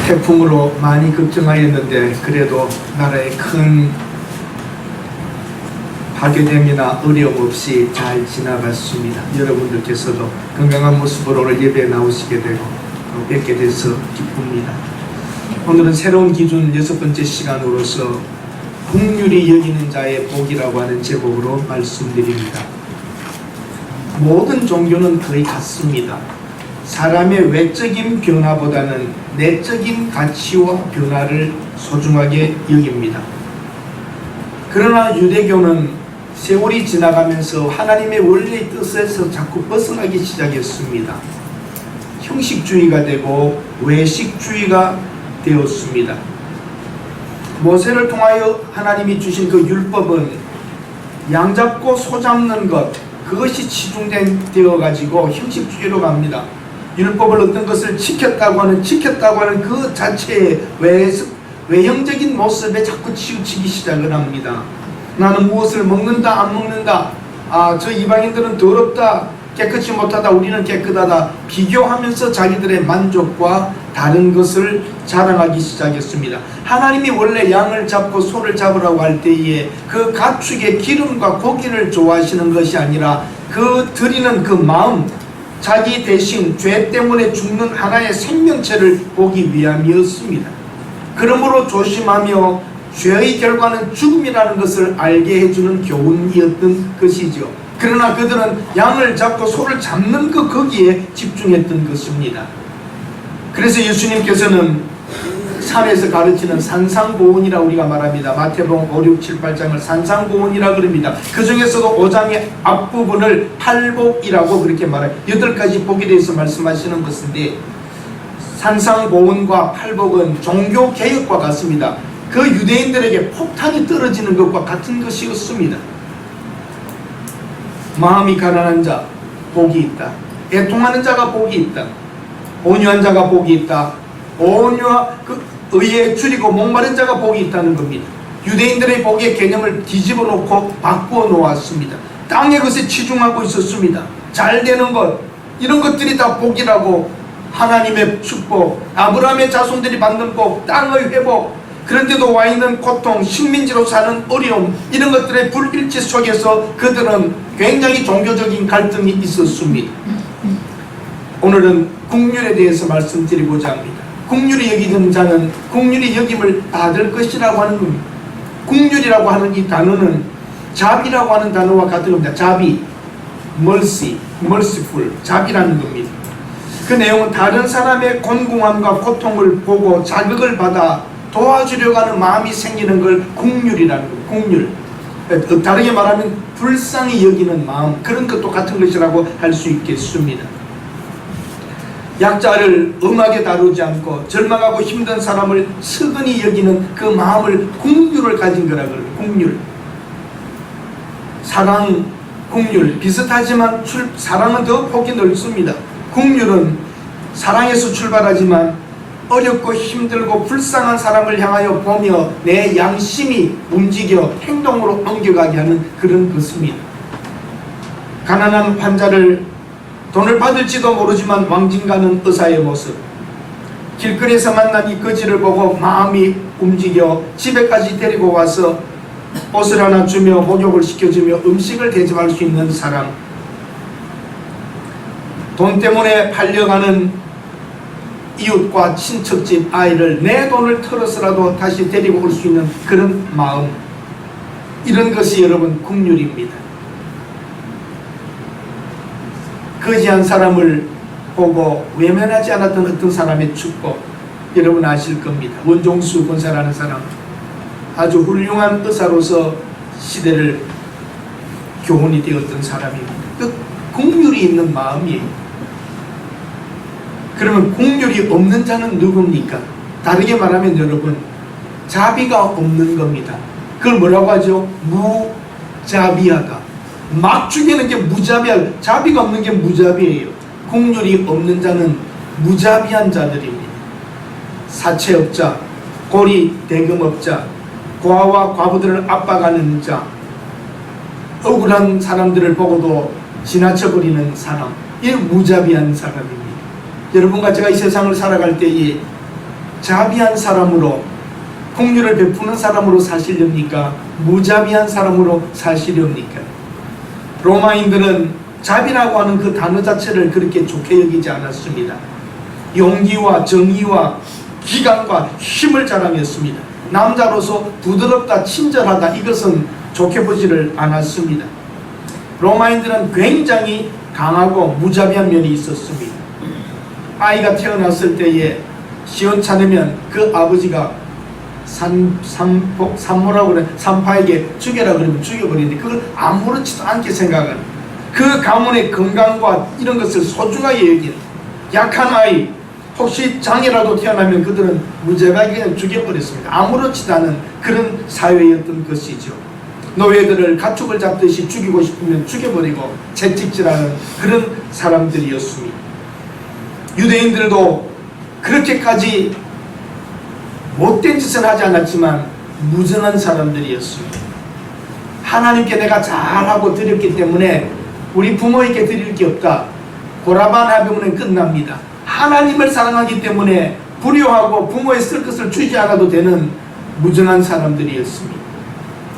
태풍으로 많이 걱정하였는데 그래도 나라에 큰 파괴됨이나 어려움 없이 잘 지나갔습니다. 여러분들께서도 건강한 모습으로 오늘 예배에 나오시게 되고 뵙게 돼서 기쁩니다. 오늘은 새로운 기준 6번째 시간으로서 긍휼히 여기는 자의 복이라고 하는 제목으로 말씀드립니다. 모든 종교는 거의 같습니다. 사람의 외적인 변화보다는 내적인 가치와 변화를 소중하게 여깁니다. 그러나 유대교는 세월이 지나가면서 하나님의 원래의 뜻에서 자꾸 벗어나기 시작했습니다. 형식주의가 되고 외식주의가 되었습니다. 모세를 통하여 하나님이 주신 그 율법은 양 잡고 소 잡는 것, 그것이 치중되어 가지고 형식주의로 갑니다. 율법을 어떤 것을 지켰다고 하는 그 자체의 외형적인 모습에 자꾸 치우치기 시작을 합니다. 나는 무엇을 먹는다 안 먹는다, 저 이방인들은 더럽다 깨끗이 못하다 우리는 깨끗하다, 비교하면서 자기들의 만족과 다른 것을 자랑하기 시작했습니다. 하나님이 원래 양을 잡고 소를 잡으라고 할 때에 그 가축의 기름과 고기를 좋아하시는 것이 아니라 그 드리는 그 마음, 자기 대신 죄 때문에 죽는 하나의 생명체를 보기 위함이었습니다. 그러므로 조심하며 죄의 결과는 죽음이라는 것을 알게 해주는 교훈이었던 것이죠. 그러나 그들은 양을 잡고 소를 잡는 거기에 집중했던 것입니다. 그래서 예수님께서는 산에서 가르치는 산상보훈이라 우리가 말합니다. 마태복음 5, 6, 7, 8장을 산상보훈이라 그럽니다. 그 중에서도 5장의 앞부분을 팔복이라고 그렇게 말해요. 8가지 복에 대해서 말씀하시는 것인데, 산상보훈과 팔복은 종교개혁과 같습니다. 그 유대인들에게 폭탄이 떨어지는 것과 같은 것이었습니다. 마음이 가난한 자 복이 있다, 애통하는 자가 복이 있다, 온유한 자가 복이 있다, 온유와 의에 줄이고 목마른 자가 복이 있다는 겁니다. 유대인들의 복의 개념을 뒤집어 놓고 바꾸어 놓았습니다. 땅의 것에 치중하고 있었습니다. 잘 되는 것, 이런 것들이 다 복이라고, 하나님의 축복, 아브라함의 자손들이 받는 복, 땅의 회복, 그런데도 와 있는 고통, 식민지로 사는 어려움, 이런 것들의 불일치 속에서 그들은 굉장히 종교적인 갈등이 있었습니다. 오늘은 긍휼에 대해서 말씀드리고자 합니다. 긍휼히 여기는 자는 긍휼히 여김을 받을 것이라고 하는 겁니다. 긍휼이라고 하는 이 단어는 자비라고 하는 단어와 같은 겁니다. 자비, mercy, merciful, 자비라는 겁니다. 그 내용은 다른 사람의 곤궁함과 고통을 보고 자극을 받아 도와주려고 하는 마음이 생기는 걸 긍휼이라는 거예요. 긍휼. 다르게 말하면 불쌍히 여기는 마음, 그런 것도 같은 것이라고 할 수 있겠습니다. 약자를 엄하게 다루지 않고 절망하고 힘든 사람을 스근히 여기는 그 마음을 긍휼을 가진 거라 그래요. 긍휼. 사랑, 긍휼 비슷하지만 사랑은 더 폭이 넓습니다. 긍휼은 사랑에서 출발하지만 어렵고 힘들고 불쌍한 사람을 향하여 보며 내 양심이 움직여 행동으로 옮겨가게 하는 그런 것입니다. 가난한 환자를 돈을 받을지도 모르지만 왕진가는 의사의 모습, 길거리에서 만난 이 거지를 보고 마음이 움직여 집에까지 데리고 와서 옷을 하나 주며 목욕을 시켜주며 음식을 대접할 수 있는 사람, 돈 때문에 팔려가는 이웃과 친척집 아이를 내 돈을 털어서라도 다시 데리고 올 수 있는 그런 마음, 이런 것이 여러분 긍휼입니다. 거지한 사람을 보고 외면하지 않았던 어떤 사람의 축복, 여러분 아실 겁니다. 원종수 권사라는 사람, 아주 훌륭한 의사로서 시대를 교훈이 되었던 사람입니다. 그 긍휼이 있는 마음이에요. 그러면 긍휼이 없는 자는 누굽니까? 다르게 말하면 여러분, 자비가 없는 겁니다. 그걸 뭐라고 하죠? 무자비하다. 막 죽이는 게 무자비하다. 자비가 없는 게 무자비예요. 긍휼이 없는 자는 무자비한 자들입니다. 사채업자, 고리 대금업자, 고아와 과부들을 압박하는 자, 억울한 사람들을 보고도 지나쳐버리는 사람, 이 무자비한 사람입니다. 여러분과 제가 이 세상을 살아갈 때에 자비한 사람으로, 긍휼을 베푸는 사람으로 사시렵니까? 무자비한 사람으로 사시렵니까? 로마인들은 자비라고 하는 그 단어 자체를 그렇게 좋게 여기지 않았습니다. 용기와 정의와 기강과 힘을 자랑했습니다. 남자로서 부드럽다, 친절하다, 이것은 좋게 보지를 않았습니다. 로마인들은 굉장히 강하고 무자비한 면이 있었습니다. 아이가 태어났을 때에 시원찮으면 그 아버지가 산모라고 그래, 산파에게 죽여라 그러면 죽여버리는데 그걸 아무렇지도 않게 생각하는, 그 가문의 건강과 이런 것을 소중하게 여기는 약한 아이, 혹시 장애라도 태어나면 그들은 무자비하게 그냥 죽여버렸습니다. 아무렇지도 않은 그런 사회였던 것이죠. 노예들을 가축을 잡듯이 죽이고 싶으면 죽여버리고 채찍질하는 그런 사람들이었습니다. 유대인들도 그렇게까지 못된 짓은 하지 않았지만 무정한 사람들이었습니다. 하나님께 내가 잘하고 드렸기 때문에 우리 부모에게 드릴 게 없다, 고라반 하병은 끝납니다. 하나님을 사랑하기 때문에 불효하고 부모에 쓸 것을 주지 않아도 되는 무정한 사람들이었습니다.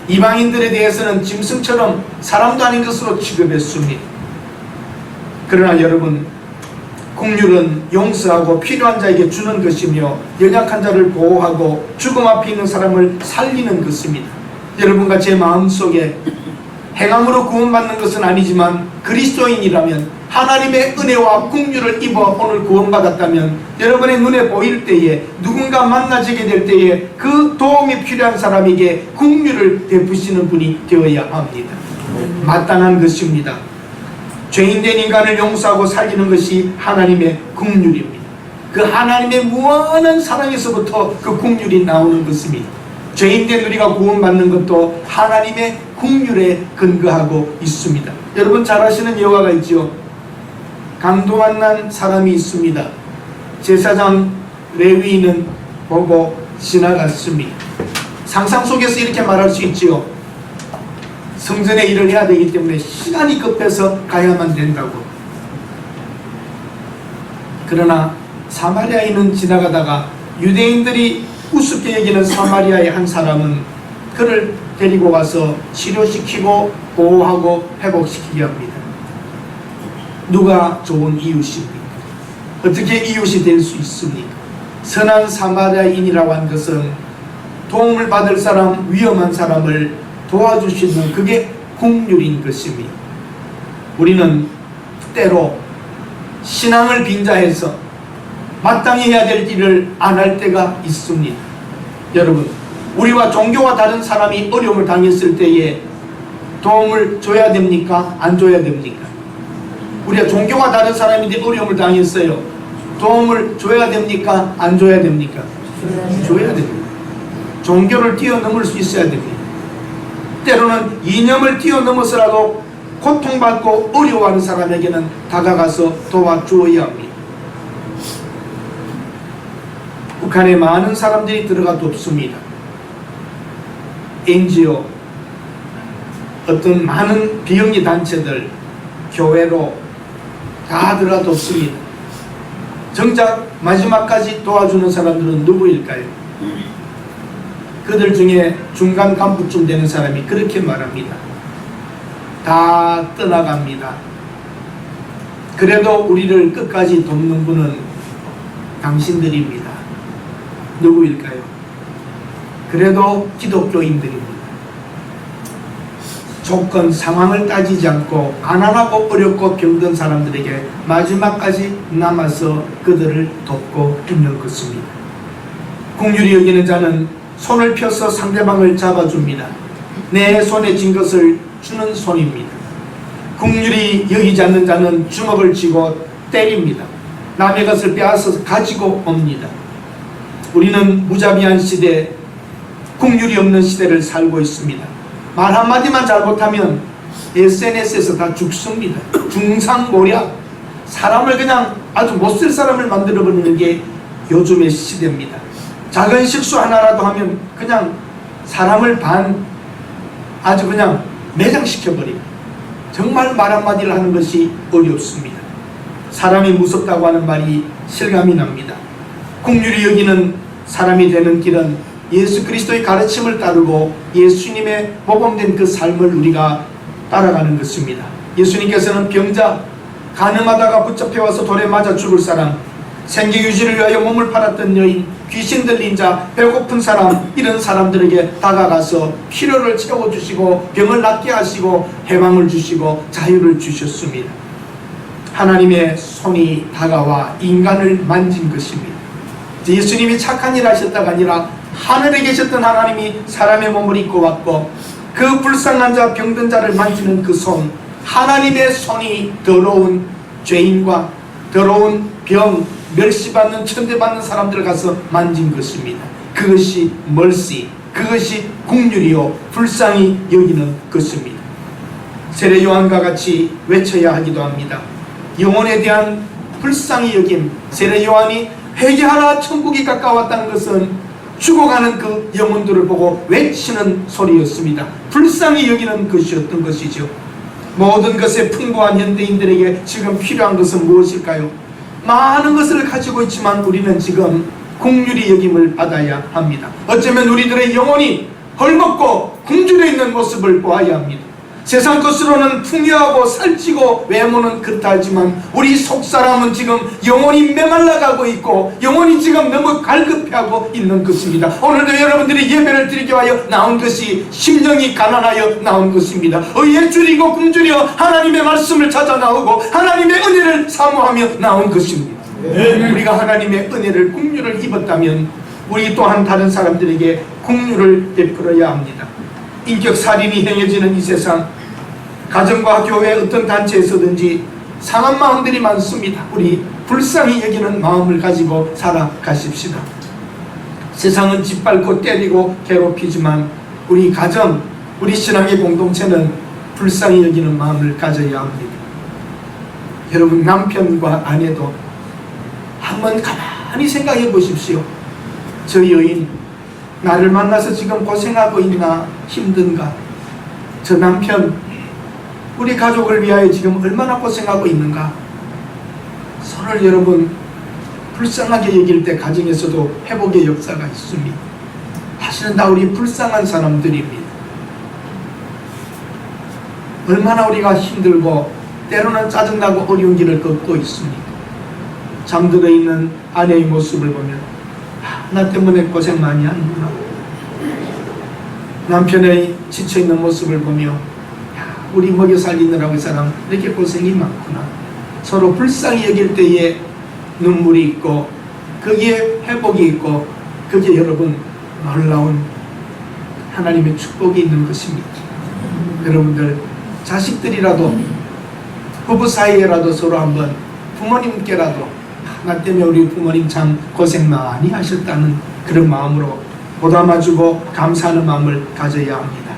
이방인들에 대해서는 짐승처럼 사람도 아닌 것으로 취급했습니다. 그러나 여러분, 긍휼은 용서하고 필요한 자에게 주는 것이며 연약한 자를 보호하고 죽음 앞에 있는 사람을 살리는 것입니다. 여러분과 제 마음속에 행함으로 구원받는 것은 아니지만 그리스도인이라면, 하나님의 은혜와 긍휼을 입어 오늘 구원받았다면, 여러분의 눈에 보일 때에, 누군가 만나지게 될 때에 그 도움이 필요한 사람에게 긍휼을 베푸시는 분이 되어야 합니다. 마땅한 것입니다. 죄인된 인간을 용서하고 살리는 것이 하나님의 긍휼입니다. 그 하나님의 무한한 사랑에서부터 그 긍휼이 나오는 것입니다. 죄인된 우리가 구원받는 것도 하나님의 긍휼에 근거하고 있습니다. 여러분 잘 아시는 여가가 있지요. 강도 만난 사람이 있습니다. 제사장 레위인은 보고 지나갔습니다. 상상 속에서 이렇게 말할 수 있지요. 성전의 일을 해야 되기 때문에 시간이 급해서 가야만 된다고. 그러나 사마리아인은 지나가다가 유대인들이 우습게 여기는 사마리아의 한 사람은 그를 데리고 가서 치료시키고 보호하고 회복시키게 합니다. 누가 좋은 이웃입니까? 어떻게 이웃이 될 수 있습니까? 선한 사마리아인이라고 한 것은 도움을 받을 사람, 위험한 사람을 도와줄 수 있는, 그게 긍휼인 것입니다. 우리는 때로 신앙을 빙자해서 마땅히 해야 될 일을 안 할 때가 있습니다. 여러분, 우리와 종교가 다른 사람이 어려움을 당했을 때에 도움을 줘야 됩니까? 안 줘야 됩니까? 우리가 종교가 다른 사람인데 어려움을 당했어요. 도움을 줘야 됩니까? 안 줘야 됩니까? 줘야 됩니다. 종교를 뛰어넘을 수 있어야 됩니다. 때로는 이념을 뛰어넘어서라도 고통받고 어려워하는 사람에게는 다가가서 도와주어야 합니다. 북한에 많은 사람들이 들어가 돕습니다. NGO, 어떤 많은 비영리 단체들, 교회로 다 들어가 돕습니다. 정작 마지막까지 도와주는 사람들은 누구일까요? 그들 중에 중간 간부쯤 되는 사람이 그렇게 말합니다. 다 떠나갑니다. 그래도 우리를 끝까지 돕는 분은 당신들입니다. 누구일까요? 그래도 기독교인들입니다. 조건, 상황을 따지지 않고 가난하고 어렵고 병든 사람들에게 마지막까지 남아서 그들을 돕고 있는 것입니다. 긍휼히 여기는 자는 손을 펴서 상대방을 잡아줍니다. 내 손에 쥔 것을 주는 손입니다. 긍휼히 여기지 않는 자는 주먹을 쥐고 때립니다. 남의 것을 빼앗아서 가지고 옵니다. 우리는 무자비한 시대, 긍휼이 없는 시대를 살고 있습니다. 말 한마디만 잘못하면 SNS에서 다 죽습니다. 중상모략, 사람을 그냥 아주 못쓸 사람을 만들어버리는 게 요즘의 시대입니다. 작은 실수 하나라도 하면 그냥 사람을 아주 그냥 매장시켜버립니다. 정말 말 한마디를 하는 것이 어렵습니다. 사람이 무섭다고 하는 말이 실감이 납니다. 긍휼히 여기는 사람이 되는 길은 예수 그리스도의 가르침을 따르고 예수님의 복음된 그 삶을 우리가 따라가는 것입니다. 예수님께서는 병자, 가늠하다가 붙잡혀와서 돌에 맞아 죽을 사람, 생계 유지를 위하여 몸을 팔았던 여인, 귀신 들린 자, 배고픈 사람, 이런 사람들에게 다가가서 필요를 채워주시고 병을 낫게 하시고 해방을 주시고 자유를 주셨습니다. 하나님의 손이 다가와 인간을 만진 것입니다. 예수님이 착한 일 하셨다가 아니라 하늘에 계셨던 하나님이 사람의 몸을 입고 왔고 그 불쌍한 자, 병든 자를 만지는 그 손, 하나님의 손이 더러운 죄인과 더러운 병, 멸시받는 천대받는 사람들을 가서 만진 것입니다. 그것이 멀시, 그것이 긍휼이요 불쌍히 여기는 것입니다. 세례 요한과 같이 외쳐야 하기도 합니다. 영혼에 대한 불쌍히 여김. 세례 요한이 회개하라 천국이 가까웠다는 것은 죽어가는 그 영혼들을 보고 외치는 소리였습니다. 불쌍히 여기는 것이었던 것이죠. 모든 것에 풍부한 현대인들에게 지금 필요한 것은 무엇일까요? 많은 것을 가지고 있지만 우리는 지금 긍휼히 여김을 받아야 합니다. 어쩌면 우리들의 영혼이 헐벗고 굶주려 있는 모습을 보아야 합니다. 세상 것으로는 풍요하고 살찌고 외모는 그렇다지만 우리 속사람은 지금 영혼이 메말라가고 있고 영혼이 지금 너무 갈급해하고 있는 것입니다. 오늘도 여러분들이 예배를 드리기 위하여 나온 것이 심령이 가난하여 나온 것입니다. 의에 줄이고 굶주려 하나님의 말씀을 찾아 나오고 하나님의 은혜를 사모하며 나온 것입니다. 우리가 하나님의 은혜를 긍휼을 입었다면 우리 또한 다른 사람들에게 긍휼을 베풀어야 합니다. 인격 살인이 행해지는 이 세상, 가정과 교회 어떤 단체에서든지 상한 마음들이 많습니다. 우리 불쌍히 여기는 마음을 가지고 살아가십시다. 세상은 짓밟고 때리고 괴롭히지만 우리 가정, 우리 신앙의 공동체는 불쌍히 여기는 마음을 가져야 합니다. 여러분, 남편과 아내도 한번 가만히 생각해 보십시오. 저 여인 나를 만나서 지금 고생하고 있나, 힘든가? 저 남편 우리 가족을 위하여 지금 얼마나 고생하고 있는가? 서로를 여러분 불쌍하게 여길 때 가정에서도 회복의 역사가 있습니다. 사실은 다 우리 불쌍한 사람들입니다. 얼마나 우리가 힘들고 때로는 짜증나고 어려운 길을 걷고 있습니까? 잠들어 있는 아내의 모습을 보면 나 때문에 고생 많이 하는구나. 남편의 지쳐있는 모습을 보며 우리 먹여 살리느라고 이 사람 이렇게 고생이 많구나. 서로 불쌍히 여길 때에 눈물이 있고 거기에 회복이 있고 거기에 여러분 놀라운 하나님의 축복이 있는 것입니다. 여러분들 자식들이라도 부부 사이에라도 서로 한번 부모님께라도 나 때문에 우리 부모님 참 고생 많이 하셨다는 그런 마음으로 보담아주고 감사하는 마음을 가져야 합니다.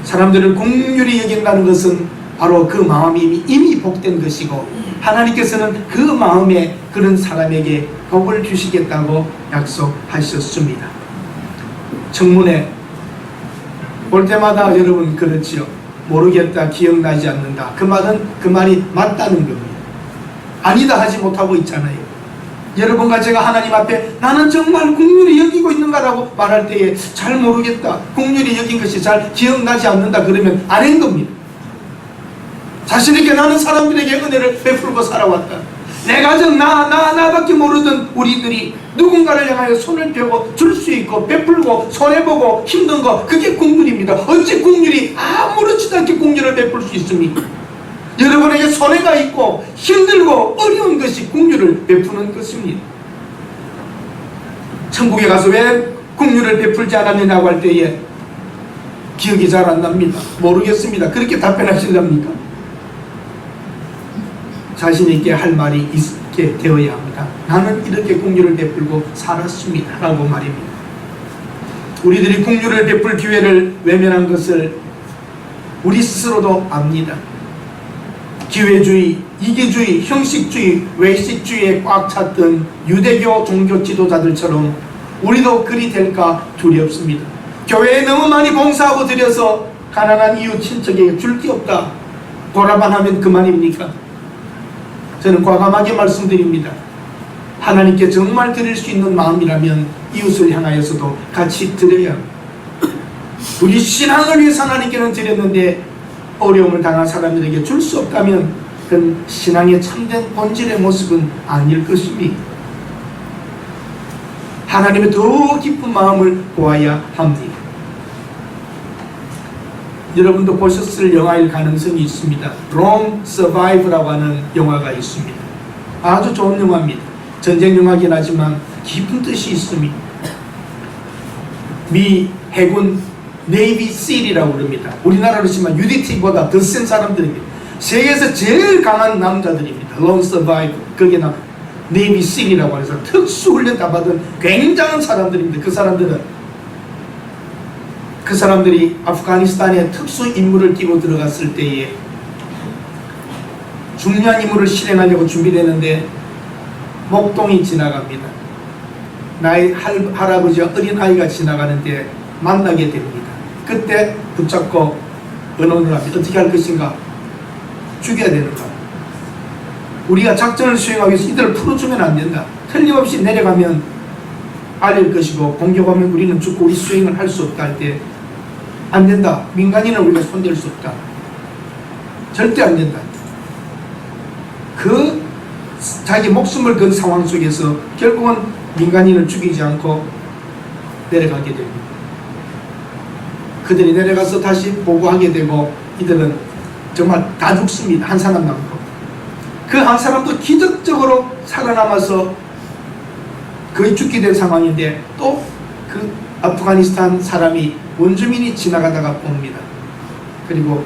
사람들을 긍휼히 여긴다는 것은 바로 그 마음이 이미 복된 것이고 하나님께서는 그 마음에 그런 사람에게 복을 주시겠다고 약속하셨습니다. 청문회 볼 때마다 여러분 그렇지요. 모르겠다, 기억나지 않는다. 그 말이 맞다는 겁니다. 아니다 하지 못하고 있잖아요. 여러분과 제가 하나님 앞에 나는 정말 긍휼히 여기고 있는가라고 말할 때에 잘 모르겠다, 긍휼히 여긴 것이 잘 기억나지 않는다 그러면 아닌 겁니다. 자신에게 나는 사람들에게 은혜를 베풀고 살아왔다. 내 가정 나밖에 모르던 우리들이 누군가를 향하여 손을 펴고 줄 수 있고 베풀고 손해보고 힘든 거, 그게 긍휼입니다. 어찌 긍휼이 아무렇지도 않게 긍휼을 베풀 수 있습니까? 여러분에게 손해가 있고 힘들고 어려운 것이 긍휼을 베푸는 것입니다. 천국에 가서 왜 긍휼을 베풀지 않았느냐고 할 때에 기억이 잘 안 납니다. 모르겠습니다. 그렇게 답변하시렵니까? 자신 있게 할 말이 있게 되어야 합니다. 나는 이렇게 긍휼을 베풀고 살았습니다 라고 말입니다. 우리들이 긍휼을 베풀 기회를 외면한 것을 우리 스스로도 압니다. 기회주의, 이기주의, 형식주의, 외식주의에 꽉 찼던 유대교 종교 지도자들처럼 우리도 그리 될까 두렵습니다. 교회에 너무 많이 봉사하고 드려서 가난한 이웃 친척에게 줄 게 없다, 보라만 하면 그만입니까? 저는 과감하게 말씀드립니다. 하나님께 정말 드릴 수 있는 마음이라면 이웃을 향하여서도 같이 드려야 합니다. 우리 신앙을 위해서 하나님께는 드렸는데 어려움을 당한 사람들에게 줄 수 없다면 그건 신앙의 참된 본질의 모습은 아닐 것입니다. 하나님의 더 깊은 마음을 보아야 합니다. 여러분도 보셨을 영화일 가능성이 있습니다. Rome Survive라고 하는 영화가 있습니다. 아주 좋은 영화입니다. 전쟁 영화긴 하지만 깊은 뜻이 있습니다. 미 해군 네이비 실이라고 그럽니다. 우리나라로 치면 UDT보다 더 센 사람들입니다. 세계에서 제일 강한 남자들입니다. Rome Survive. 거기에 네이비 실이라고 해서 특수훈련 다 받은 굉장한 사람들입니다. 그 사람들이 아프가니스탄에 특수 임무를 띄고 들어갔을 때에 중요한 임무를 실행하려고 준비되는데 목동이 지나갑니다. 나의 할아버지와 어린아이가 지나가는데 만나게 됩니다. 그때 붙잡고 의논을 합니다. 어떻게 할 것인가? 죽여야 되는가? 우리가 작전을 수행하기 위해서 이들을 풀어주면 안 된다. 틀림없이 내려가면 알릴 것이고 공격하면 우리는 죽고 우리 수행을 할 수 없다 할 때 안 된다. 민간인은 우리가 손댈 수 없다. 절대 안 된다. 그 자기 목숨을 건 상황 속에서 결국은 민간인을 죽이지 않고 내려가게 됩니다. 그들이 내려가서 다시 보고하게 되고 이들은 정말 다 죽습니다. 한 사람 남고 그 한 사람도 기적적으로 살아남아서 거의 죽게 된 상황인데 또 그 아프가니스탄 사람이 원주민이 지나가다가 봅니다. 그리고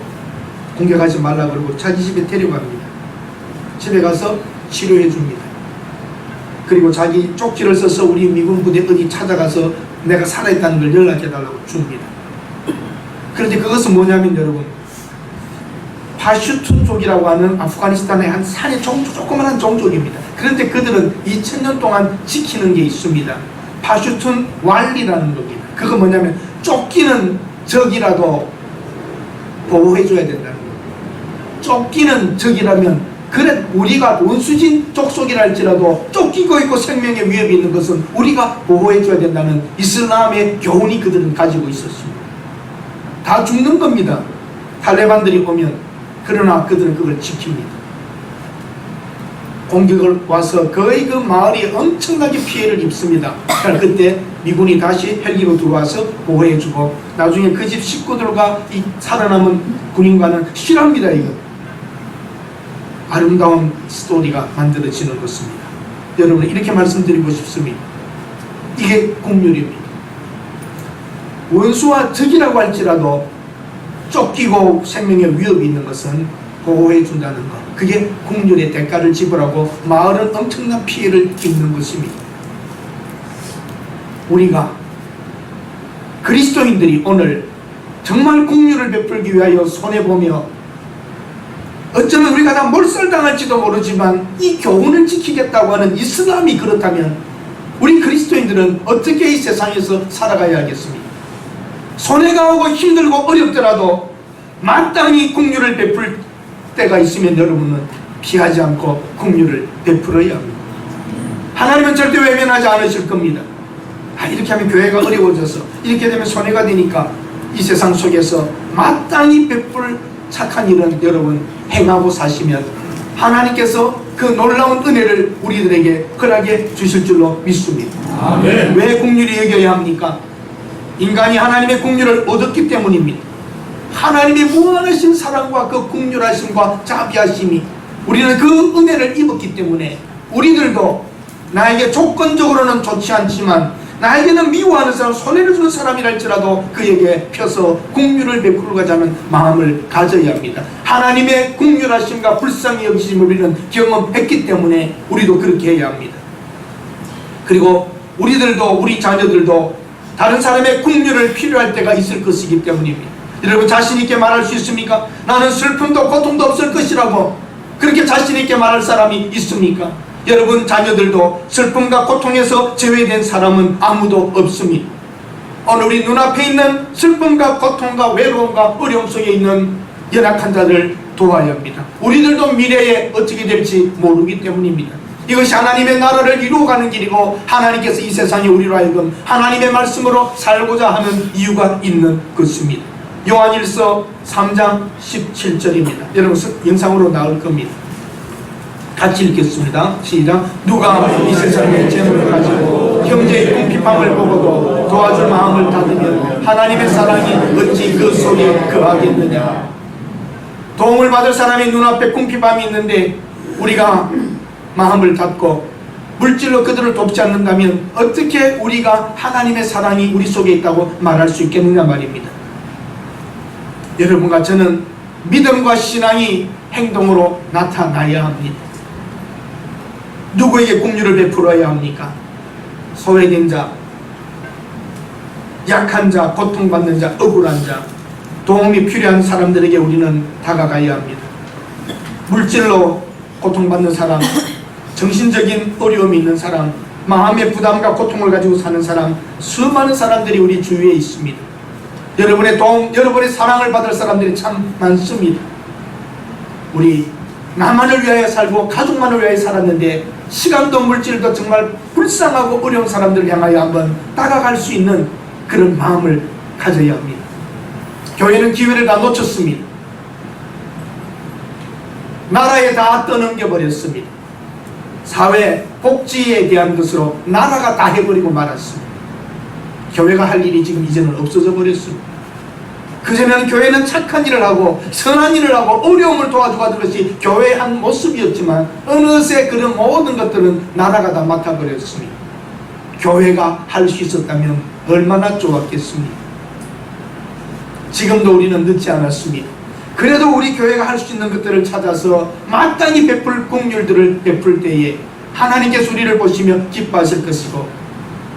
공격하지 말라 그러고 자기 집에 데려갑니다. 집에 가서 치료해 줍니다. 그리고 자기 쪽지를 써서 우리 미군 부대 어디 찾아가서 내가 살아있다는 걸 연락해 달라고 줍니다. 그런데 그것은 뭐냐면 여러분, 파슈툰족이라고 하는 아프가니스탄의 한 산의 조그만한 종족입니다. 그런데 그들은 2000년 동안 지키는 게 있습니다. 파슈툰 왈리라는 겁니다. 그거 뭐냐면 쫓기는 적이라도 보호해줘야 된다는 거예요. 쫓기는 적이라면 그래 우리가 원수진 족속이라 할지라도 쫓기고 있고 생명에 위협이 있는 것은 우리가 보호해줘야 된다는 이슬람의 교훈이 그들은 가지고 있었습니다. 다 죽는 겁니다. 탈레반들이 오면. 그러나 그들은 그걸 지킵니다. 공격을 와서 거의 그 마을이 엄청나게 피해를 입습니다. 그때 미군이 다시 헬기로 들어와서 보호해주고 나중에 그 집 식구들과 이 살아남은 군인과는 실합니다. 이거 아름다운 스토리가 만들어지는 것입니다. 여러분 이렇게 말씀드리고 싶습니다. 이게 국률입니다. 원수와 적이라고 할지라도 쫓기고 생명에 위협이 있는 것은 보호해 준다는 것, 그게 국률의 대가를 지불하고 마을은 엄청난 피해를 입는 것입니다. 우리가 그리스도인들이 오늘 정말 국률을 베풀기 위하여 손해보며 어쩌면 우리가 다 몰살당할지도 모르지만 이 교훈을 지키겠다고 하는 이슬람이 그렇다면 우리 그리스도인들은 어떻게 이 세상에서 살아가야 하겠습니까? 손해가 오고 힘들고 어렵더라도 마땅히 국률을 베풀 때가 있으면 여러분은 피하지 않고 국률을 베풀어야 합니다. 하나님은 절대 외면하지 않으실 겁니다. 이렇게 하면 교회가 어려워져서 이렇게 되면 손해가 되니까 이 세상 속에서 마땅히 베풀 착한 일은 여러분 행하고 사시면 하나님께서 그 놀라운 은혜를 우리들에게 허락해 주실 줄로 믿습니다. 아멘. 왜 국률이 여겨야 합니까? 인간이 하나님의 국률을 얻었기 때문입니다. 하나님의 무한하신 사랑과 그 국률하심과 자비하심이 우리는 그 은혜를 입었기 때문에 우리들도 나에게 조건적으로는 좋지 않지만 나에게는 미워하는 사람, 손해를 주는 사람이랄지라도 그에게 펴서 국률을 베풀고자 하는 마음을 가져야 합니다. 하나님의 국률하심과 불쌍히 여기심을 우리는 경험했기 때문에 우리도 그렇게 해야 합니다. 그리고 우리들도 우리 자녀들도 다른 사람의 국률을 필요할 때가 있을 것이기 때문입니다. 여러분 자신 있게 말할 수 있습니까? 나는 슬픔도 고통도 없을 것이라고 그렇게 자신 있게 말할 사람이 있습니까? 여러분 자녀들도 슬픔과 고통에서 제외된 사람은 아무도 없습니다. 오늘 우리 눈앞에 있는 슬픔과 고통과 외로움과 어려움 속에 있는 연약한 자들 도와야 합니다. 우리들도 미래에 어떻게 될지 모르기 때문입니다. 이것이 하나님의 나라를 이루어가는 길이고 하나님께서 이 세상에 우리로 하여금 하나님의 말씀으로 살고자 하는 이유가 있는 것입니다. 요한일서 3장 17절입니다. 여러분 영상으로 나올 겁니다. 같이 읽겠습니다. 시작. 누가 이 세상의 재물을 가지고 형제의 궁핍함을 보고도 도와줄 마음을 닫으면 하나님의 사랑이 어찌 그 속에 거하겠느냐. 도움을 받을 사람의 눈앞에 궁핍함이 있는데 우리가 마음을 닫고 물질로 그들을 돕지 않는다면 어떻게 우리가 하나님의 사랑이 우리 속에 있다고 말할 수 있겠느냐 말입니다. 여러분과 저는 믿음과 신앙이 행동으로 나타나야 합니다. 누구에게 긍휼을 베풀어야 합니까? 소외된 자, 약한 자, 고통받는 자, 억울한 자, 도움이 필요한 사람들에게 우리는 다가가야 합니다. 물질로 고통받는 사람, 정신적인 어려움이 있는 사람, 마음의 부담과 고통을 가지고 사는 사람, 수많은 사람들이 우리 주위에 있습니다. 여러분의 도움, 여러분의 사랑을 받을 사람들이 참 많습니다. 우리 나만을 위하여 살고 가족만을 위하여 살았는데 시간도 물질도 정말 불쌍하고 어려운 사람들을 향하여 한번 다가갈 수 있는 그런 마음을 가져야 합니다. 교회는 기회를 다 놓쳤습니다. 나라에 다 떠넘겨버렸습니다. 사회 복지에 대한 것으로 나라가 다 해버리고 말았습니다. 교회가 할 일이 지금 이제는 없어져 버렸습니다. 그전에는 교회는 착한 일을 하고 선한 일을 하고 어려움을 도와주고 하는 것이 교회의 한 모습이었지만 어느새 그런 모든 것들은 나라가 다 맡아버렸습니다. 교회가 할 수 있었다면 얼마나 좋았겠습니까? 지금도 우리는 늦지 않았습니다. 그래도 우리 교회가 할 수 있는 것들을 찾아서 마땅히 베풀 긍휼들을 베풀 때에 하나님께서 우리를 보시며 기뻐하실 것이고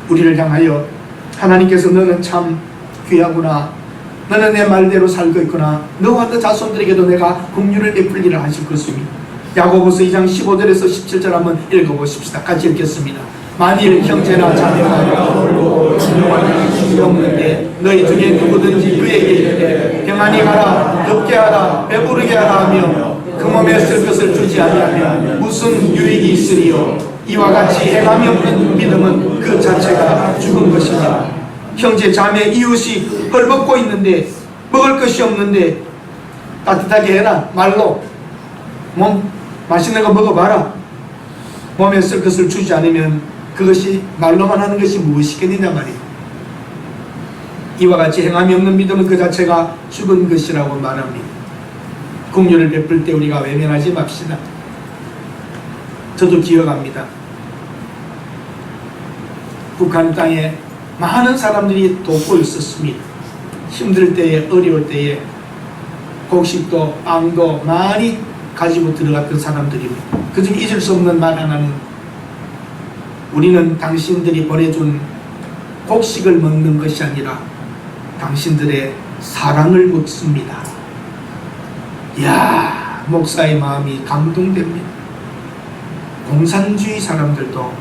우리를 향하여 하나님께서 너는 참 귀하구나, 너는 내 말대로 살고 있구나, 너와 너 자손들에게도 내가 긍휼을 베풀리라 하실 것입니다. 야고보서 2장 15절에서 17절 한번 읽어보십시다. 같이 읽겠습니다. 만일 형제나 자매가 돌고 진노할 일이 없는데 너희 중에 누구든지 그에게 이르되 평안히 가라, 덥게 하라, 배부르게 하라 하며 그 몸에 쓸 것을 주지 아니하면 무슨 유익이 있으리요. 이와 같이 행함이 없는 믿음은 그 자체가 죽은 것이다. 형제 자매 이웃이 헐벗고 있는데 먹을 것이 없는데 따뜻하게 해라. 말로 몸 맛있는 거 먹어봐라. 몸에 쓸 것을 주지 않으면 그것이 말로만 하는 것이 무엇이겠느냐 말이에요. 이와 같이 행함이 없는 믿음은 그 자체가 죽은 것이라고 말합니다. 긍휼을 베풀 때 우리가 외면하지 맙시다. 저도 기억합니다. 북한 땅에 많은 사람들이 돕고 있었습니다. 힘들 때에, 어려울 때에 곡식도 빵도 많이 가지고 들어갔던 사람들입니다. 그중 잊을 수 없는 말 하나는 우리는 당신들이 보내준 곡식을 먹는 것이 아니라 당신들의 사랑을 먹습니다. 이야, 목사의 마음이 감동됩니다. 공산주의 사람들도,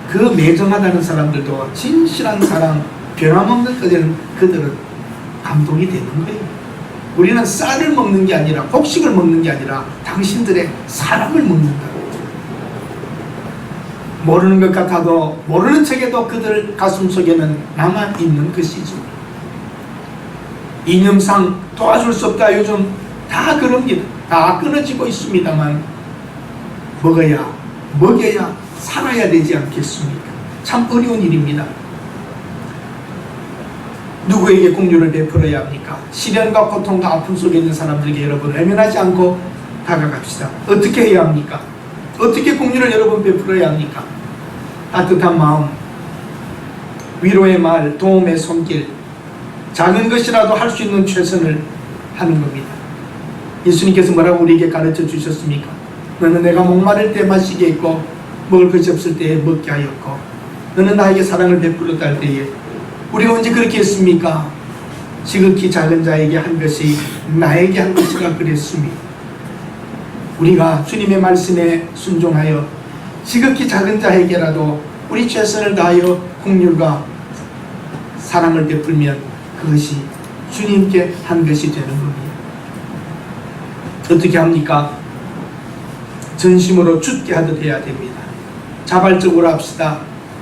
그 매정하다는 사람들도 진실한 사랑, 변함없는 그들은 감동이 되는 거예요. 우리는 쌀을 먹는 게 아니라, 곡식을 먹는 게 아니라 당신들의 사랑을 먹는다. 모르는 것 같아도, 모르는 척에도 그들 가슴 속에는 남아있는 것이죠. 이념상 도와줄 수 없다. 요즘 다 그럽니다. 다 끊어지고 있습니다만 먹여야 살아야 되지 않겠습니까? 참 어려운 일입니다. 누구에게 긍휼을 베풀어야 합니까? 시련과 고통과 아픔 속에 있는 사람들에게 여러분 외면하지 않고 다가갑시다. 어떻게 해야 합니까? 어떻게 긍휼을 여러분 베풀어야 합니까? 따뜻한 마음, 위로의 말, 도움의 손길, 작은 것이라도 할 수 있는 최선을 하는 겁니다. 예수님께서 뭐라고 우리에게 가르쳐 주셨습니까? 너는 내가 목마를 때 마시게 했고 먹을 것이 없을 때에 먹게 하였고 너는 나에게 사랑을 베풀었다 할 때에 우리가 언제 그렇게 했습니까? 지극히 작은 자에게 한 것이 나에게 한 것이라 그랬습니다. 우리가 주님의 말씀에 순종하여 지극히 작은 자에게라도 우리 최선을 다하여 긍휼과 사랑을 베풀면 그것이 주님께 한 것이 되는 겁니다. 어떻게 합니까? 전심으로 굳게 하듯 해야 됩니다. 자발적으로 합시다.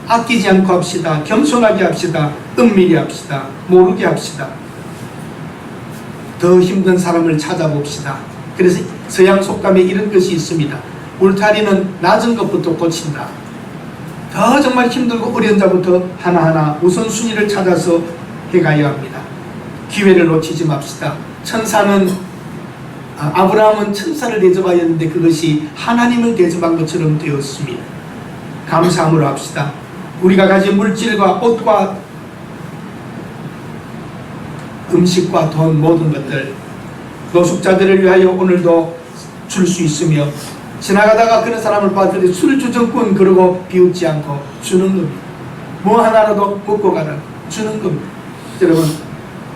아끼지 않고 합시다. 겸손하게 합시다. 은밀히 합시다. 모르게 합시다. 더 힘든 사람을 찾아봅시다. 그래서 서양 속담에 이런 것이 있습니다. 울타리는 낮은 것부터 고친다. 더 정말 힘들고 어려운 자부터 하나하나 우선순위를 찾아서 해가야 합니다. 기회를 놓치지 맙시다. 아브라함은 천사를 대접하였는데 그것이 하나님을 대접한 것처럼 되었습니다. 감사함으로 합시다. 우리가 가진 물질과 옷과 음식과 돈 모든 것들 노숙자들을 위하여 오늘도 줄 수 있으며 지나가다가 그런 사람을 봤더니 술주정꾼 그러고 비웃지 않고 주는 겁니다. 뭐 하나라도 먹고 가라 주는 겁니다. 여러분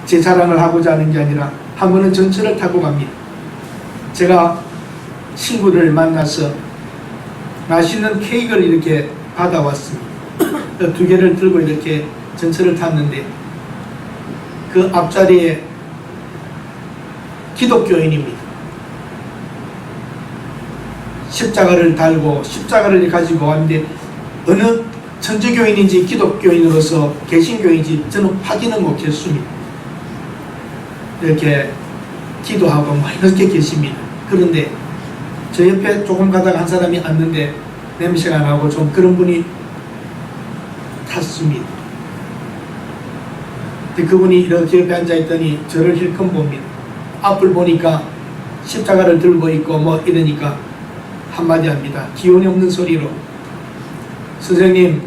제 자랑을 하고자 하는 게 아니라 한 번은 전철을 타고 갑니다. 제가 친구를 만나서 맛있는 케이크를 이렇게 받아왔습니다. 2개를 들고 이렇게 전철을 탔는데 그 앞자리에 기독교인입니다. 십자가를 달고 십자가를 가지고 왔는데 어느 천주교인인지 기독교인으로서 개신교인인지 저는 확인은 못했습니다. 이렇게 기도하고 뭐 이렇게 계십니다. 그런데 저 옆에 조금 가다가 한 사람이 앉는데 냄새가 나고 좀 그런 분이 탔습니다. 근데 그분이 이렇게 옆에 앉아있더니 저를 힐끔 봅니다. 앞을 보니까 십자가를 들고 있고 뭐 이러니까 한마디 합니다. 기운이 없는 소리로 선생님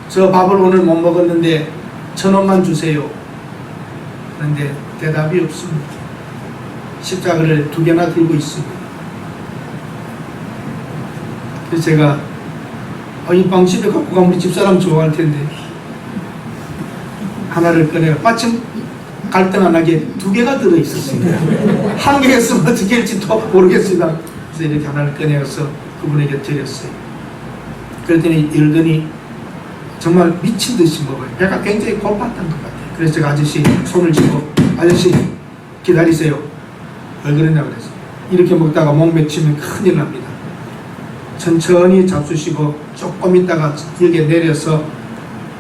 저 밥을 오늘 못 먹었는데 1,000원만 주세요. 그런데 대답이 없습니다. 십자가를 2개나 들고 있습니다. 그래서 제가 이 빵 집에 갖고 가면 우리 집사람 좋아할 텐데 하나를 꺼내가 마침 갈등 안 하게 2개가 들어있었습니다. 한 개 했으면 어떻게 할지도 모르겠습니다. 그래서 이렇게 하나를 꺼내서 그분에게 드렸어요. 그랬더니 열더니 정말 미친 듯이 먹어요. 배가 굉장히 고팠던 것 같아요. 그래서 제가 아저씨 손을 쥐고 아저씨 기다리세요. 왜 그러냐 그래서 이렇게 먹다가 목 맥히면 큰일 납니다. 천천히 잡수시고 조금 있다가 여기에 내려서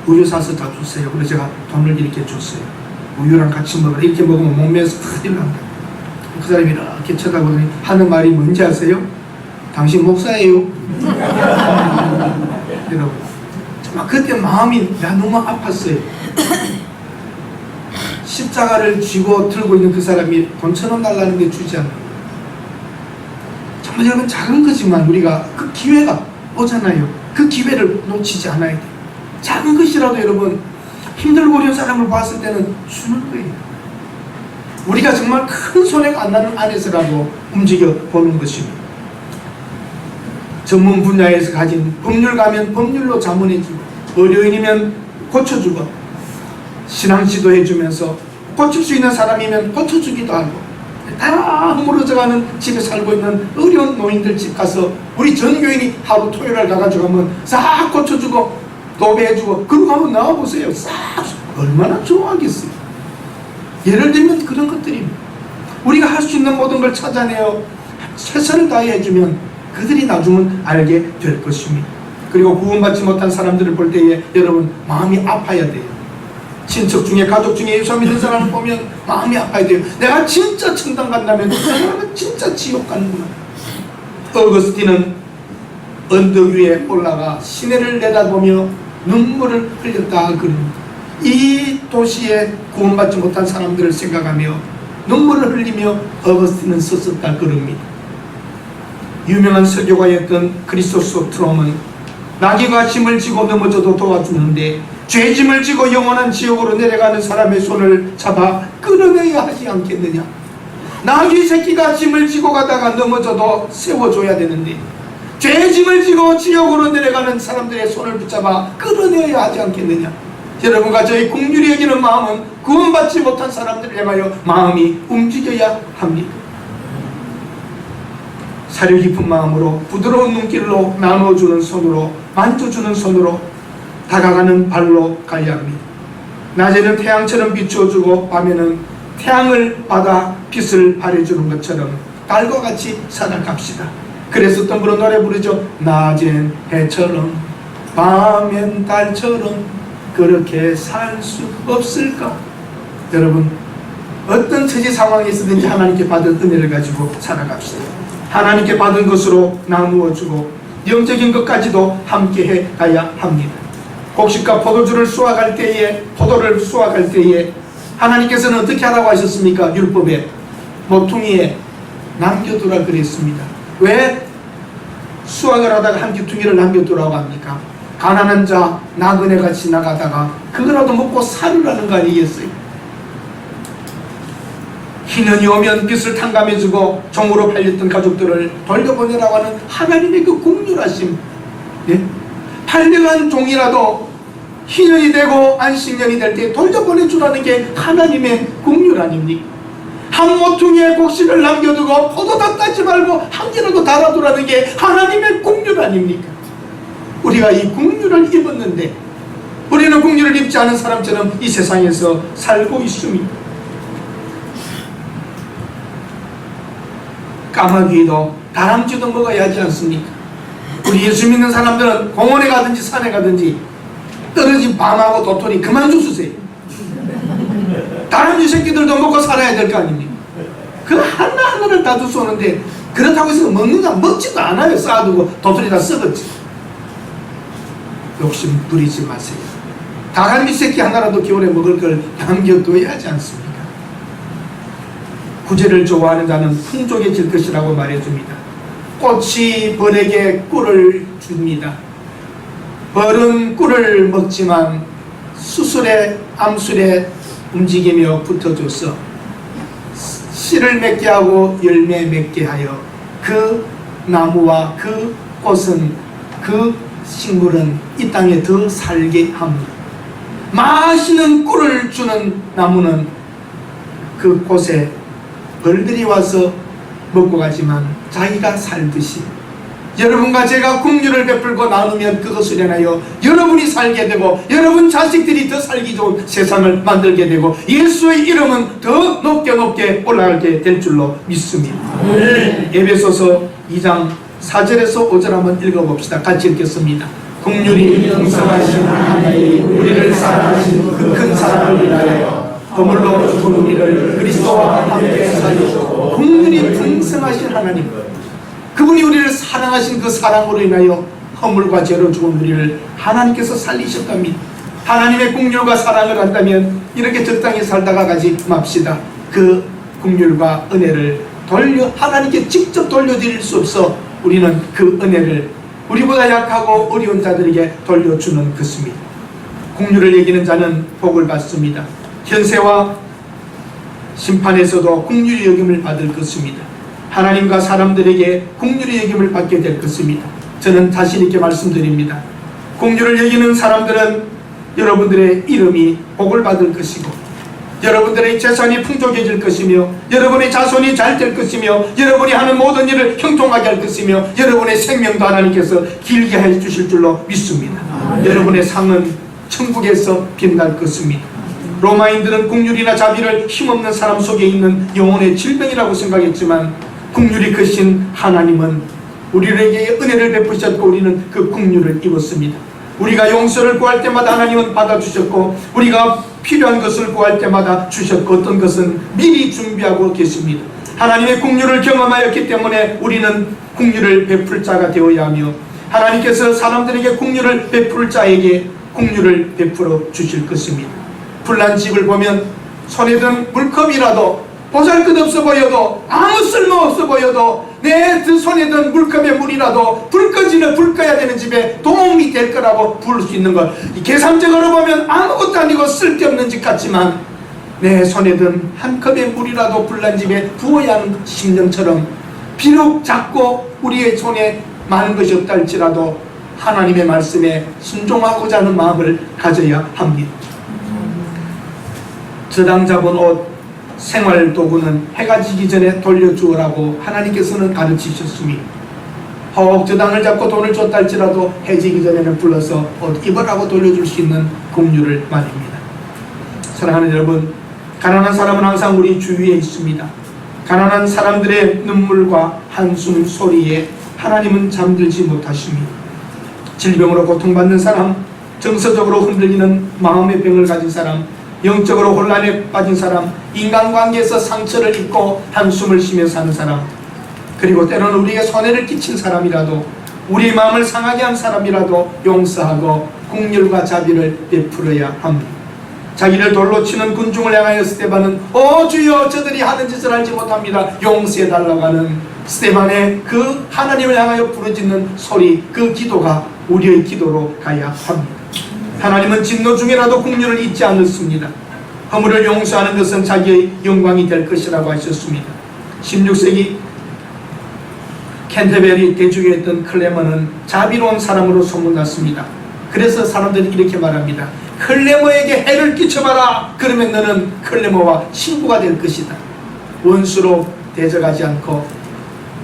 우유 사서 잡수세요. 그래서 제가 돈을 이렇게 줬어요. 우유랑 같이 먹으라. 이렇게 먹으면 목 메서 큰일 납니다. 그 사람이 이렇게 쳐다보더니 하는 말이 뭔지 아세요? 당신 목사예요. 여러분 정말 그때 마음이 너무 아팠어요. 십자가를 쥐고 들고 있는 그 사람이 돈 1,000원 달라는데 주지 않는 거예요. 정말 여러분 작은 거지만 우리가 그 기회가 오잖아요. 그 기회를 놓치지 않아야 돼요. 작은 것이라도 여러분 힘들고 어려운 사람을 봤을 때는 주는 거예요. 우리가 정말 큰 손해가 안 나는 안에서라도 움직여 보는 것입니다. 전문 분야에서 가진 법률가면 법률로 자문해주고 의료인이면 고쳐주고 신앙 지도해주면서 고칠 수 있는 사람이면 고쳐주기도 하고 다 허물어져가는 집에 살고 있는 어려운 노인들 집 가서 우리 전교인이 하루 토요일날 가가지고 하면 싹 고쳐주고 도배해주고 그러고 한번 나와보세요. 싹 얼마나 좋아하겠어요. 예를 들면 그런 것들입니다. 우리가 할 수 있는 모든 걸 찾아내어 최선을 다해 해주면 그들이 나중은 알게 될 것입니다. 그리고 구원받지 못한 사람들을 볼 때에 여러분 마음이 아파야 돼요. 친척 중에 가족 중에 예수 믿는 사람을 보면 마음이 아파야 돼요. 내가 진짜 천당 간다면 그 사람은 진짜 지옥 가는구나. 어거스틴은 언덕 위에 올라가 시내를 내다보며 눈물을 흘렸다 그럽니다. 이 도시에 구원받지 못한 사람들을 생각하며 눈물을 흘리며 어거스틴은 썼었다 그럽니다. 유명한 설교가였던 크리스토프 트롬은 나귀가 짐을 지고 넘어져도 도와주는데 죄짐을 지고 영원한 지옥으로 내려가는 사람의 손을 잡아 끌어내야 하지 않겠느냐. 나귀 새끼가 짐을 지고 가다가 넘어져도 세워줘야 되는데 죄짐을 지고 지옥으로 내려가는 사람들의 손을 붙잡아 끌어내야 하지 않겠느냐. 여러분과 저희 긍휼히 여기는 마음은 구원받지 못한 사람들을 향하여 마음이 움직여야 합니다. 사려 깊은 마음으로 부드러운 눈길로 나눠주는 손으로 만져주는 손으로 다가가는 발로 가야 합니다. 낮에는 태양처럼 비추어주고 밤에는 태양을 받아 빛을 발해주는 것처럼 달과 같이 살아갑시다. 그래서 어떤 분은 노래 부르죠. 낮엔 해처럼 밤엔 달처럼 그렇게 살 수 없을까? 여러분, 어떤 처지 상황에 있든지 하나님께 받은 은혜를 가지고 살아갑시다. 하나님께 받은 것으로 나누어 주고 영적인 것까지도 함께 해 가야 합니다. 곡식과 포도주를 수확할 때에, 포도를 수확할 때에 하나님께서는 어떻게 하라고 하셨습니까? 율법에 모퉁이에 남겨두라 그랬습니다. 왜 수확을 하다가 한 귀퉁이를 남겨두라고 합니까? 가난한 자, 나그네가 지나가다가 그거라도 먹고 살으라는 거 아니겠어요? 희년이 오면 빚을 탕감해주고 종으로 팔렸던 가족들을 돌려보내라고 하는 하나님의 그 긍휼하심. 예? 팔려간 종이라도 희년이 되고 안식년이 될 때 돌려보내주라는 게 하나님의 긍휼 아닙니까? 한 모퉁이에 곡식을 남겨두고 포도 다 따지 말고 한 개라도 달아두라는 게 하나님의 긍휼 아닙니까? 우리가 이 긍휼을 입었는데 우리는 긍휼을 입지 않은 사람처럼 이 세상에서 살고 있습니다. 까마귀도 다람쥐도 먹어야 하지 않습니까? 우리 예수 믿는 사람들은 공원에 가든지 산에 가든지 떨어진 밤하고 도토리 그만 주세요. 다람쥐 새끼들도 먹고 살아야 될 거 아닙니까? 그 하나하나를 다 주쏘는데 그렇다고 해서 먹는가? 먹지도 않아요. 쌓아두고 도토리 다 썩었지. 욕심 부리지 마세요. 다람쥐 새끼 하나라도 겨울에 먹을 걸 남겨둬야 하지 않습니까? 구제를 좋아하는 자는 풍족해질 것이라고 말해줍니다. 꽃이 벌에게 꿀을 줍니다. 벌은 꿀을 먹지만 수술에 암술에 움직이며 붙어줘서 씨를 맺게 하고 열매 맺게 하여 그 나무와 그 꽃은 그 식물은 이 땅에 더 살게 합니다. 맛있는 꿀을 주는 나무는 그 꽃에 벌들이 와서 먹고 가지만 자기가 살듯이 여러분과 제가 긍휼을 베풀고 나누면 그것을 인하여 여러분이 살게 되고 여러분 자식들이 더 살기 좋은 세상을 만들게 되고 예수의 이름은 더 높게 올라가게 될 줄로 믿습니다. 에베소서 2장 4절에서 5절 한번 읽어봅시다. 같이 읽겠습니다. 긍휼이 풍성하신 하나님이 우리를 사랑하신 그 큰 사랑을 인하여 허물로 죽은 우리를 그리스도와 함께 살리셨고 긍휼이 풍성하신 하나님, 그분이 우리를 사랑하신 그 사랑으로 인하여 허물과 죄로 죽은 우리를 하나님께서 살리셨답니다. 하나님의 긍휼과 사랑을 한다면 이렇게 적당히 살다가 가지 맙시다. 그 긍휼과 은혜를 하나님께 직접 돌려드릴 수 없어 우리는 그 은혜를 우리보다 약하고 어려운 자들에게 돌려주는 것입니다. 긍휼을 여기는 자는 복을 받습니다. 현세와 심판에서도 긍휼의 여김을 받을 것입니다. 하나님과 사람들에게 긍휼의 여김을 받게 될 것입니다. 저는 자신 있게 말씀드립니다. 긍휼을 여기는 사람들은 여러분들의 이름이 복을 받을 것이고 여러분들의 재산이 풍족해질 것이며 여러분의 자손이 잘 될 것이며 여러분이 하는 모든 일을 형통하게 할 것이며 여러분의 생명도 하나님께서 길게 해주실 줄로 믿습니다. 여러분의 상은 천국에서 빛날 것입니다. 로마인들은 긍휼이나 자비를 힘없는 사람 속에 있는 영혼의 질병이라고 생각했지만 긍휼이 크신 하나님은 우리에게 은혜를 베푸셨고 우리는 그 긍휼을 입었습니다. 우리가 용서를 구할 때마다 하나님은 받아주셨고 우리가 필요한 것을 구할 때마다 주셨고 어떤 것은 미리 준비하고 계십니다. 하나님의 긍휼을 경험하였기 때문에 우리는 긍휼을 베풀 자가 되어야 하며 하나님께서 사람들에게 긍휼을 베풀 자에게 긍휼을 베풀어 주실 것입니다. 불난 집을 보면 손에 든 물컵이라도 보잘것없어 보여도 아무 쓸모없어 보여도 내 손에 든 물컵의 물이라도 불 꺼야 되는 집에 도움이 될 거라고 부를 수 있는 것, 계산적으로 보면 아무것도 아니고 쓸데없는 집 같지만 내 손에 든 한 컵의 물이라도 불난 집에 부어야 하는 심정처럼 비록 작고 우리의 손에 많은 것이 없다 할지라도 하나님의 말씀에 순종하고자 하는 마음을 가져야 합니다. 저당 잡은 옷, 생활도구는 해가 지기 전에 돌려주오라고 하나님께서는 가르치셨으니 혹 저당을 잡고 돈을 줬다 할지라도 해 지기 전에는 불러서 옷 입으라고 돌려줄 수 있는 긍휼을 말입니다. 사랑하는 여러분, 가난한 사람은 항상 우리 주위에 있습니다. 가난한 사람들의 눈물과 한숨 소리에 하나님은 잠들지 못하십니다. 질병으로 고통받는 사람, 정서적으로 흔들리는 마음의 병을 가진 사람, 영적으로 혼란에 빠진 사람, 인간관계에서 상처를 입고 한숨을 쉬며 사는 사람, 그리고 때로는 우리에게 손해를 끼친 사람이라도, 우리의 마음을 상하게 한 사람이라도 용서하고 긍휼과 자비를 베풀어야 합니다. 자기를 돌로 치는 군중을 향하여 스데반은 오 주여 저들이 하는 짓을 알지 못합니다, 용서해달라고 하는 스데반의 그 하나님을 향하여 부르짖는 소리, 그 기도가 우리의 기도로 가야 합니다. 하나님은 진노 중에라도 긍휼을 잊지 않았습니다. 허물을 용서하는 것은 자기의 영광이 될 것이라고 하셨습니다. 16세기 캔터베리 대주교였던 클레머는 자비로운 사람으로 소문났습니다. 그래서 사람들이 이렇게 말합니다. 클레머에게 해를 끼쳐봐라. 그러면 너는 클레머와 친구가 될 것이다. 원수로 대적하지 않고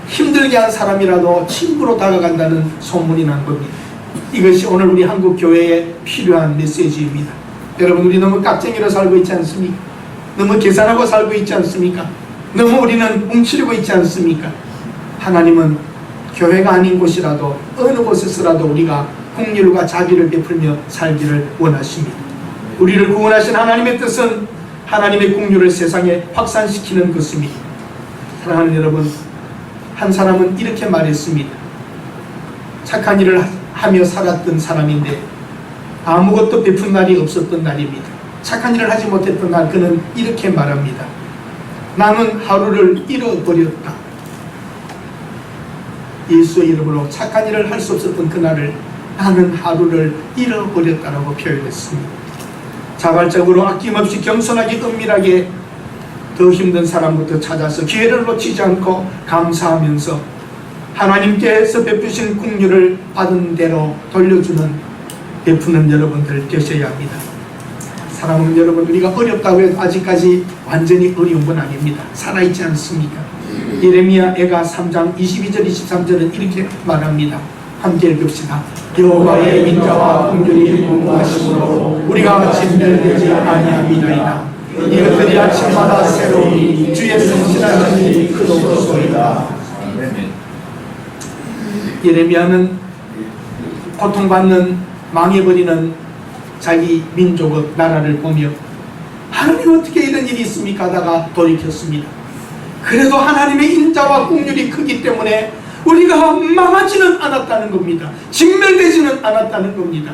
힘들게 한 사람이라도 친구로 다가간다는 소문이 난 겁니다. 이것이 오늘 우리 한국 교회에 필요한 메시지입니다. 여러분, 우리 너무 깍쟁이로 살고 있지 않습니까? 너무 계산하고 살고 있지 않습니까? 너무 우리는 뭉치려고 있지 않습니까? 하나님은 교회가 아닌 곳이라도 어느 곳에서라도 우리가 긍휼과 자비를 베풀며 살기를 원하십니다. 우리를 구원하신 하나님의 뜻은 하나님의 긍휼을 세상에 확산시키는 것입니다. 사랑하는 여러분, 한 사람은 이렇게 말했습니다. 착한 일을 하며 살았던 사람인데 아무것도 베푼 날이 없었던 날입니다. 착한 일을 하지 못했던 날, 그는 이렇게 말합니다. 나는 하루를 잃어버렸다. 예수의 이름으로 착한 일을 할 수 없었던 그날을 나는 하루를 잃어버렸다라고 표현했습니다. 자발적으로 아낌없이 겸손하게 은밀하게 더 힘든 사람부터 찾아서 기회를 놓치지 않고 감사하면서 하나님께서 베푸신 긍휼을 받은 대로 돌려주는, 베푸는 여러분들 되셔야 합니다. 사랑하는 여러분, 우리가 어렵다고 해도 아직까지 완전히 어려운 건 아닙니다. 살아있지 않습니까? 예레미야 애가 3장 22절 23절은 이렇게 말합니다. 함께 읽읍시다. 여호와의 인자와 긍휼이 무궁하심으로 우리가 진멸되지 아니함이나이다. 이것들이 아침마다 새로우니 주의 성실하심이 크도소이다. 예레미야는 고통받는, 망해버리는 자기 민족의 나라를 보며 하나님 어떻게 이런 일이 있습니까 하다가 돌이켰습니다. 그래도 하나님의 인자와 긍휼이 크기 때문에 우리가 망하지는 않았다는 겁니다. 진멸되지는 않았다는 겁니다.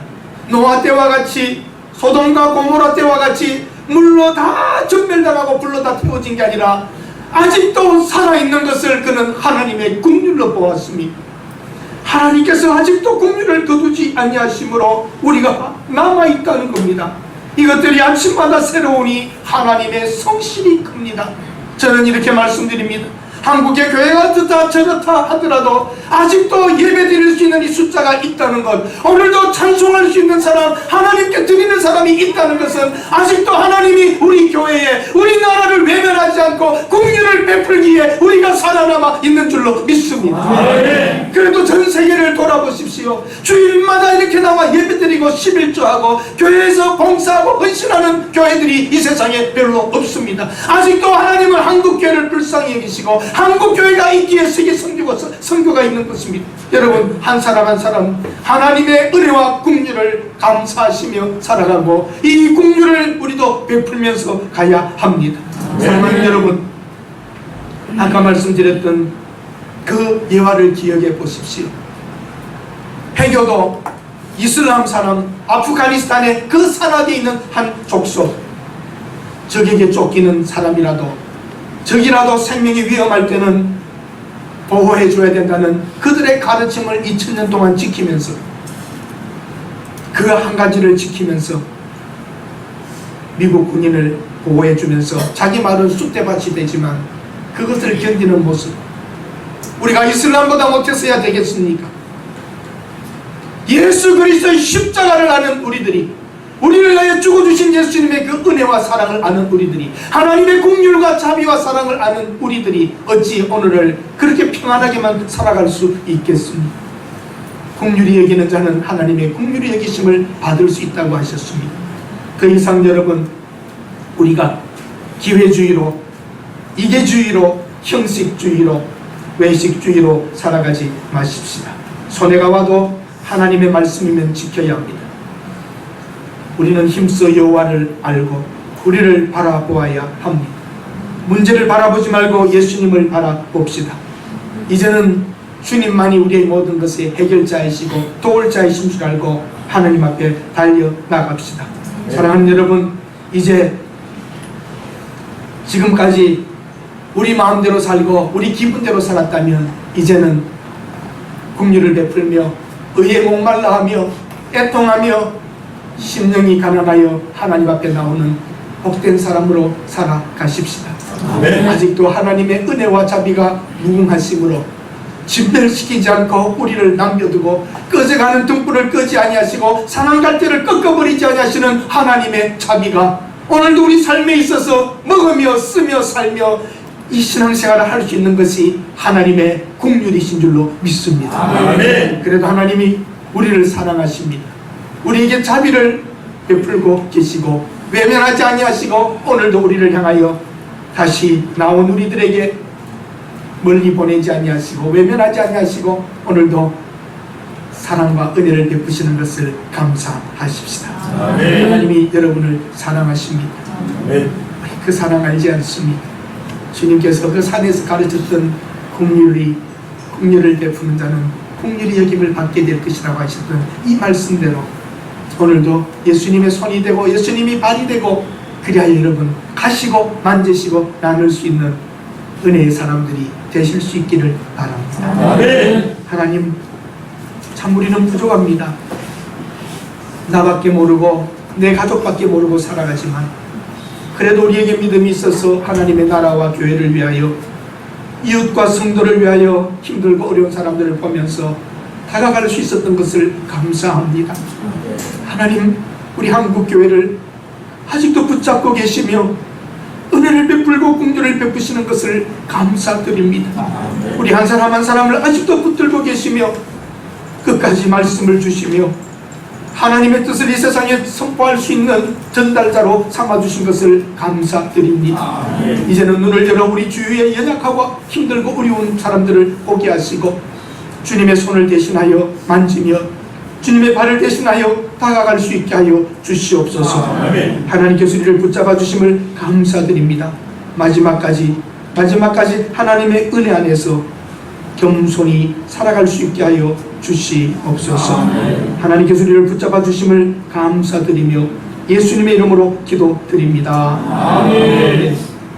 노아 때와 같이, 소돔과 고모라 때와 같이 물로 다 전멸당하고 불로 다 태워진 게 아니라 아직도 살아있는 것을 그는 하나님의 긍휼로 보았습니다. 하나님께서 아직도 긍휼을 거두지 아니하심으로 우리가 남아있다는 겁니다. 이것들이 아침마다 새로우니 하나님의 성실이 큽니다. 저는 이렇게 말씀드립니다. 한국의 교회가 어떻다 저렇다 하더라도 아직도 예배 드릴 수 있는 이 숫자가 있다는 것, 오늘도 찬송할 수 있는 사람, 하나님께 드리는 사람이 있다는 것은 아직도 하나님이 우리 교회에, 우리 나라를 외면하지 않고 긍휼을 베풀기에 우리가 살아남아 있는 줄로 믿습니다. 그래도 전 세계를 돌아보십시오. 주일마다 이렇게 나와 예배 드리고 11조하고 교회에서 봉사하고 헌신하는 교회들이 이 세상에 별로 없습니다. 아직도 하나님은 한국교회를 불쌍히 여기시고 한국교회가 있기에 세계 선교가 있는 것입니다. 여러분, 한 사람 한 사람 하나님의 은혜와 긍휼을 감사하시며 살아가고 이 긍휼을 우리도 베풀면서 가야 합니다. 사랑하는 여러분, 아까 말씀드렸던 그 예화를 기억해 보십시오. 해교도 이슬람 사람, 아프가니스탄의 그 산악에 있는 한 족속, 적에게 쫓기는 사람이라도, 적이라도 생명이 위험할 때는 보호해 줘야 된다는 그들의 가르침을 2000년 동안 지키면서, 그 한 가지를 지키면서 미국 군인을 보호해 주면서 자기 말은 쑥대밭이 되지만 그것을 견디는 모습, 우리가 이슬람보다 못했어야 되겠습니까? 예수 그리스도의 십자가를 아는 우리들이, 우리를 위하여 죽어주신 예수님의 그 은혜와 사랑을 아는 우리들이, 하나님의 긍휼과 자비와 사랑을 아는 우리들이 어찌 오늘을 그렇게 평안하게만 살아갈 수 있겠습니까? 긍휼히 여기는 자는 하나님의 긍휼히 여기심을 받을 수 있다고 하셨습니다. 그 이상 여러분, 우리가 기회주의로, 이계주의로, 형식주의로, 외식주의로 살아가지 마십시다. 손해가 와도 하나님의 말씀이면 지켜야 합니다. 우리는 힘써 여호와를 알고 우리를 바라보아야 합니다. 문제를 바라보지 말고 예수님을 바라봅시다. 이제는 주님만이 우리의 모든 것의 해결자이시고 도울 자이신 줄 알고 하나님 앞에 달려나갑시다. 사랑하는 여러분, 이제 지금까지 우리 마음대로 살고 우리 기분대로 살았다면 이제는 긍휼을 베풀며 의에 목말라하며 애통하며 심령이 가난하여 하나님 앞에 나오는 복된 사람으로 살아가십시다. 아직도 하나님의 은혜와 자비가 무궁하심으로 진멸시키지 않고 우리를 남겨두고 꺼져가는 등불을 끄지 아니하시고 상한 갈대를 꺾어버리지 아니하시는 하나님의 자비가 오늘도 우리 삶에 있어서 먹으며 쓰며 살며 이 신앙생활을 할 수 있는 것이 하나님의 긍휼이신 줄로 믿습니다. 그래도 하나님이 우리를 사랑하십니다. 우리에게 자비를 베풀고 계시고 외면하지 아니하시고 오늘도 우리를 향하여 다시 나온 우리들에게 멀리 보내지 아니하시고 외면하지 아니하시고 오늘도 사랑과 은혜를 베푸시는 것을 감사하십시다. 하나님이 여러분을 사랑하십니다. 그 사랑 알지 않습니까? 주님께서 그 산에서 가르쳤던 긍휼을 베푸는 자는 긍휼히 여김을 받게 될 것이라고 하셨던 이 말씀대로 오늘도 예수님의 손이 되고 예수님이 발이 되고 그리하여 여러분 가시고 만지시고 나눌 수 있는 은혜의 사람들이 되실 수 있기를 바랍니다. 하나님, 참 우리는 부족합니다. 나밖에 모르고 내 가족밖에 모르고 살아가지만 그래도 우리에게 믿음이 있어서 하나님의 나라와 교회를 위하여 이웃과 성도를 위하여 힘들고 어려운 사람들을 보면서 다가갈 수 있었던 것을 감사합니다. 하나님, 우리 한국교회를 아직도 붙잡고 계시며 은혜를 베풀고 긍휼을 베푸시는 것을 감사드립니다. 우리 한 사람 한 사람을 아직도 붙들고 계시며 끝까지 말씀을 주시며 하나님의 뜻을 이 세상에 선포할 수 있는 전달자로 삼아주신 것을 감사드립니다. 이제는 눈을 열어 우리 주위에 연약하고 힘들고 어려운 사람들을 보게 하시고 주님의 손을 대신하여 만지며 주님의 발을 대신하여 다가갈 수 있게 하여 주시옵소서. 하나님께서 우리를 붙잡아 주심을 감사드립니다. 마지막까지 하나님의 은혜 안에서 겸손히 살아갈 수 있게 하여 주시옵소서. 하나님께서 우리를 붙잡아 주심을 감사드리며 예수님의 이름으로 기도드립니다. 아멘.